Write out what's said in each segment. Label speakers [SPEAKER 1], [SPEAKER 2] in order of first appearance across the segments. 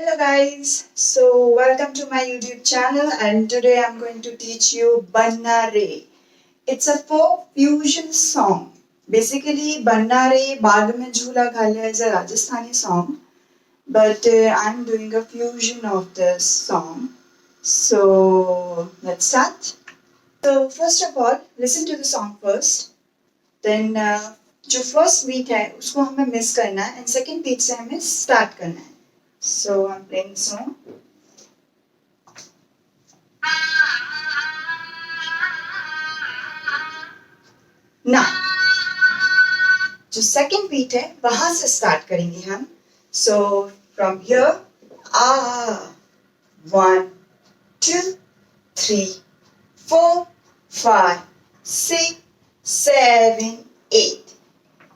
[SPEAKER 1] Hello guys, so welcome to my YouTube channel and today I'm going to teach you Banna Re. It's a folk fusion song. Basically Banna Re Baag Mein Jhula Ghalya is a Rajasthani song, but I'm doing a fusion of this song. So let's start. So first of all, listen to the song first. Then जो first beat है उसको हमें miss करना है and second beat से हमें start करना है. So I'm playing the song. ना जो सेकंड बीट है वहां से स्टार्ट करेंगे हम. सो फ्रॉम हियर आ 1 2 3 4 5 6 7 8.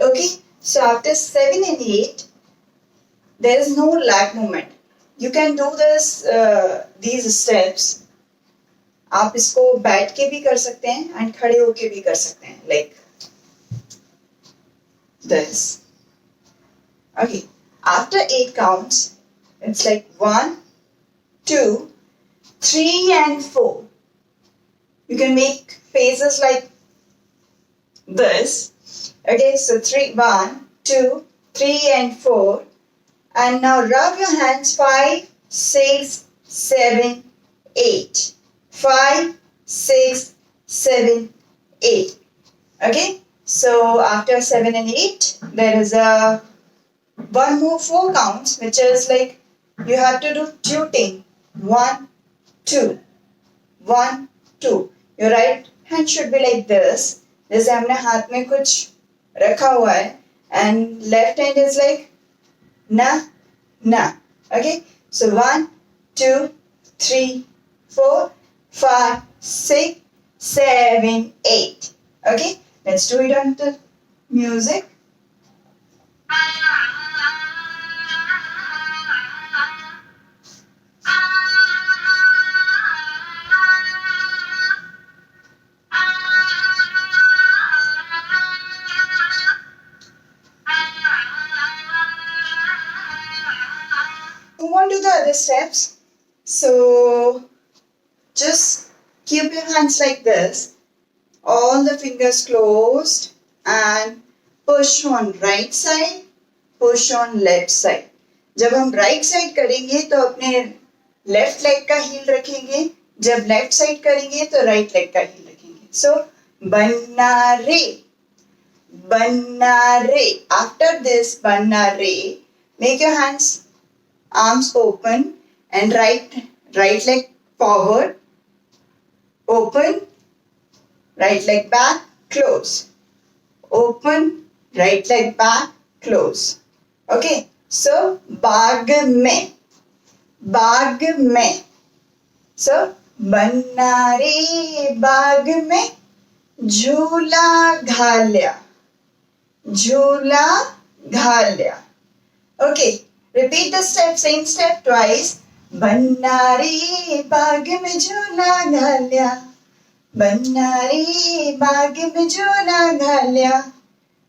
[SPEAKER 1] Okay, so after 7 and 8 there is no lag movement. You can do these steps. आप इसको बैठ के भी कर सकते हैं एंड खड़े होके भी कर सकते हैं, like this. Okay, after 8 counts, it's like 1, 2, 3 and 4. You can make phases like this. Okay, so 1, 2, 3 and 4. And now rub your hands 5, 6, 7, 8. 5, 6, 7, 8. Okay, so after 7 and 8, there is one more 4 counts, which is like you have to do tuning. 1, 2, 1, 2. Your right hand should be like this. जैसे हमने हाथ में कुछ रखा हुआ है, and left hand is like na, na. Okay, so 1, 2, 3, 4, 5, 6, 7, 8. Okay, let's do it on the music. Move on to the other steps. So just keep your hands like this, all the fingers closed, and push on right side, push on left side. जब हम right side करेंगे तो अपने left leg का heel रखेंगे, जब left side करेंगे तो right leg का heel रखेंगे. So Banna Re, Banna Re. After this Banna Re, make your hands, arms open, and right leg forward, open, right leg back, close, open, right leg back, close. Okay, so बाग में, बाग में. So बन्ना रे बाग में झूला घाल्या, झूला घाल्या. Okay, repeat the same step twice. बन्ना रे बाग में झूला घाल्या, बन्ना रे बाग में झूला घाल्या.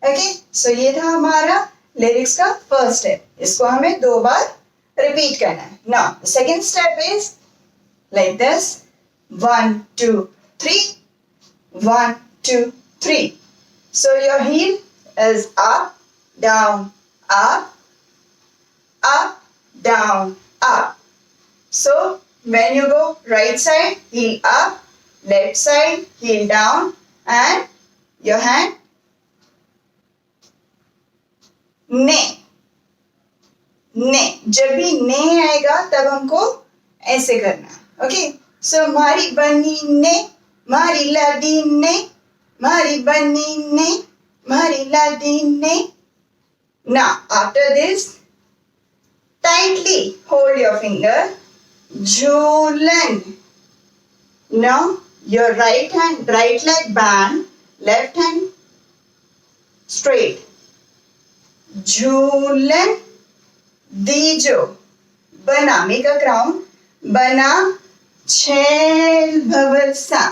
[SPEAKER 1] ओके, सो ये था हमारा लिरिक्स का फर्स्ट स्टेप. इसको हमें 2 बार रिपीट करना है. Now the second step is like this. 1 2 3, 1 2 3. So your heel is up, down, up, up, down, up. So when you go right side, heel up, left side, heel down, and your hand ने, ने. जब भी ने आएगा तब हमको ऐसे करना. ओके, सो मारी बनी ने, मारी लाडी ने, मारी बनी ने, मारी लाडी ने. Now after this, tightly hold your finger. Jhulan. Now your right leg band, left hand straight. झूलन दीजो. बना, make a crown. बना छैल भवर सा.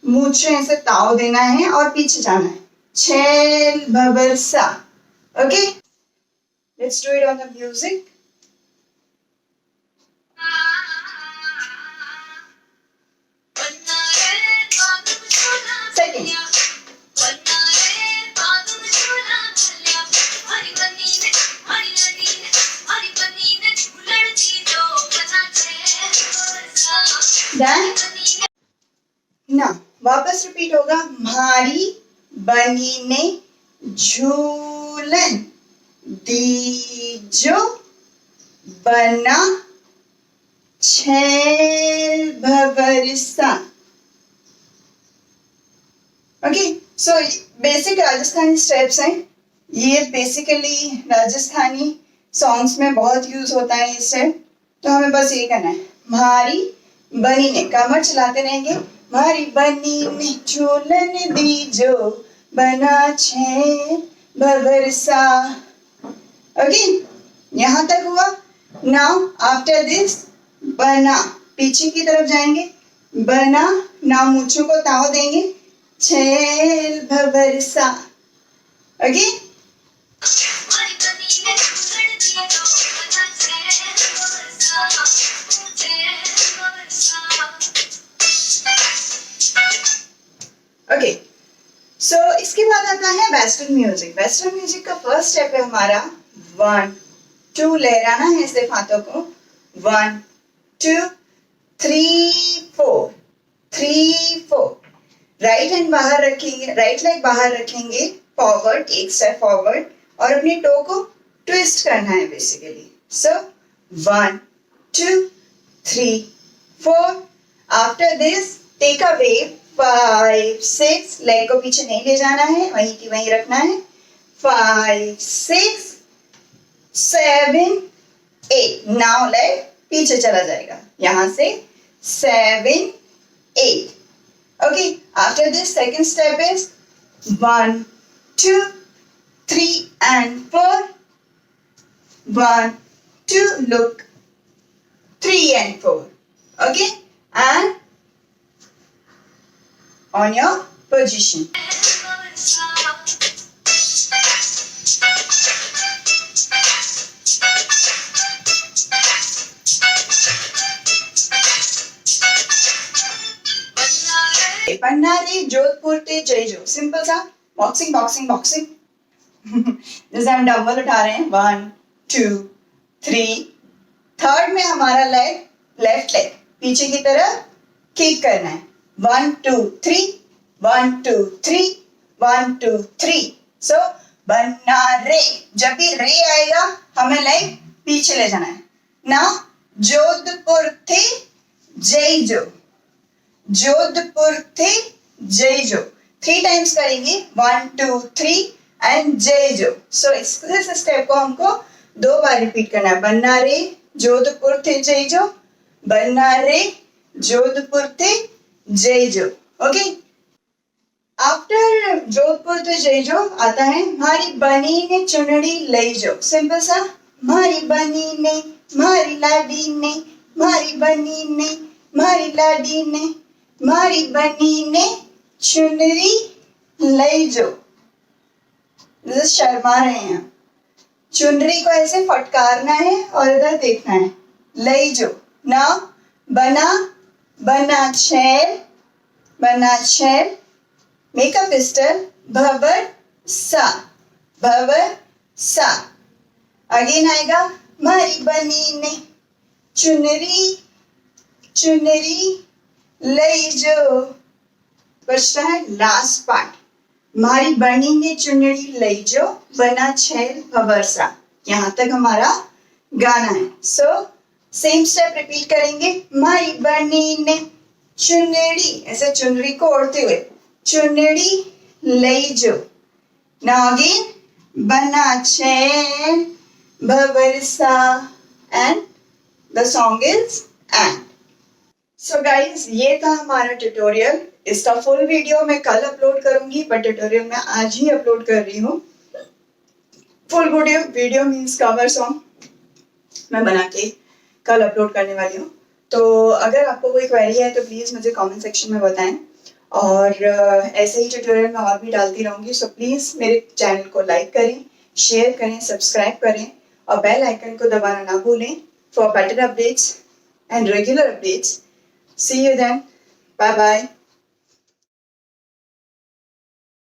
[SPEAKER 1] मूछे ऐसे ताव देना है और पीछे जाना है. छैल भवर सा. Okay, let's do it on the music. Then ना वापस रिपीट होगा, म्हारी बनी ने झूलन दीजो बना छैल भवरसा. Okay, so basic Rajasthani steps हैं. ये बेसिकली राजस्थानी सॉन्ग्स में बहुत यूज होता है ये स्टेप. तो हमें बस ये करना है, म्हारी बनी ने, कमर चलाते रहेंगे, म्हारी बनी ने झूलन दीजो बना छैल भवरसा. ओके, यहां तक हुआ. नाउ आफ्टर दिस बना, पीछे की तरफ जाएंगे, बना, नाउ मूंछों को ताव देंगे, छैल भवरसा. Okay, okay. सो इसके बाद आता है वेस्टर्न म्यूजिक. वेस्टर्न म्यूजिक का फर्स्ट स्टेप है हमारा 1 2, लहराना है सिर्फ हाथों को, 1 2 3 4, 3 4. राइट हैंड बाहर रखेंगे, राइट लेग बाहर रखेंगे, फॉरवर्ड, एक स्टेप फॉरवर्ड, और अपनी टो को ट्विस्ट करना है basically. So 1 2 3 4. After this take a wave 5 6, leg को पीछे नहीं ले जाना है, वहीं की वहीं रखना है. 5 6 7 8. नाउ लेग पीछे चला जाएगा, यहां से 7 8. Okay, after this second step is 1 2 3 and 4. 1 2, look, 3 and 4. Okay, and on your position. पन्ना रे जोधपुर ते जय जो, सिंपल सा बॉक्सिंग बॉक्सिंग बॉक्सिंग. जैसे हम डंबल उठा रहे हैं, 1 2 3. थर्ड में हमारा लेग, लेफ्ट लेग पीछे की तरफ किक करना है, 1 2 3 1 2 3 1 2 3. सो बन्ना रे, जब भी रे आएगा हमें लेग पीछे ले जाना है. नाउ जोधपुर थे जय जो, जोधपुर थे जय जो, 3 टाइम्स करेंगे, 1 2 3 एंड जय जो. सो इस स्टेप को हमको 2 बार रिपीट करना है, बन्ना रे जोधपुर थे जय जो, बन्ना रे जोधपुर थे जय जो. ओके, आफ्टर जोधपुर थे जय जो आता है मारी बनी ने चुनड़ी लई जो. सिंपल सा, मारी बनी ने, मारी लाडी ने, मारी बनी ने, मारी लाडी ने, मारी बनी ने चुनरी लई जो. शर्मा रहे हैं, चुनरी को ऐसे फटकारना है और इधर देखना है, लई जो. नाउ बना, बना छैल, बना छैल, मेक अ पिस्टल, भवर सा, भवर सा. अगेन आएगा, मारी बनी ने चुनरी, चुनरी लई जो. बचता है लास्ट पार्ट, मारी बनी ने चुनरी लई जो, बना छैल भवर सा. यहां तक हमारा गाना है. सो सेम स्टेप रिपीट करेंगे, मारी बनी ने चुनरी, ऐसे चुनरी को ओढ़ते हुए, चुनरी लई जो. नाउ अगेन, बना छैल भवर सा, and the song is and. So guys, ये था हमारा ट्यूटोरियल. इसका फुल वीडियो मैं कल अपलोड करूंगी, पर ट्यूटोरियल मैं आज ही अपलोड कर रही हूँ. Full video means cover song मैं बना के कल अपलोड करने वाली हूँ. तो अगर आपको कोई क्वेरी है तो प्लीज़ मुझे कमेंट सेक्शन में बताएं, और ऐसे ही ट्यूटोरियल मैं और भी डालती रहूँगी. सो प्लीज़ मेरे चैनल को लाइक करें, शेयर करें, सब्सक्राइब करें, और बेल आइकन को दबाना ना भूलें for better updates and regular updates. See you then. Bye bye.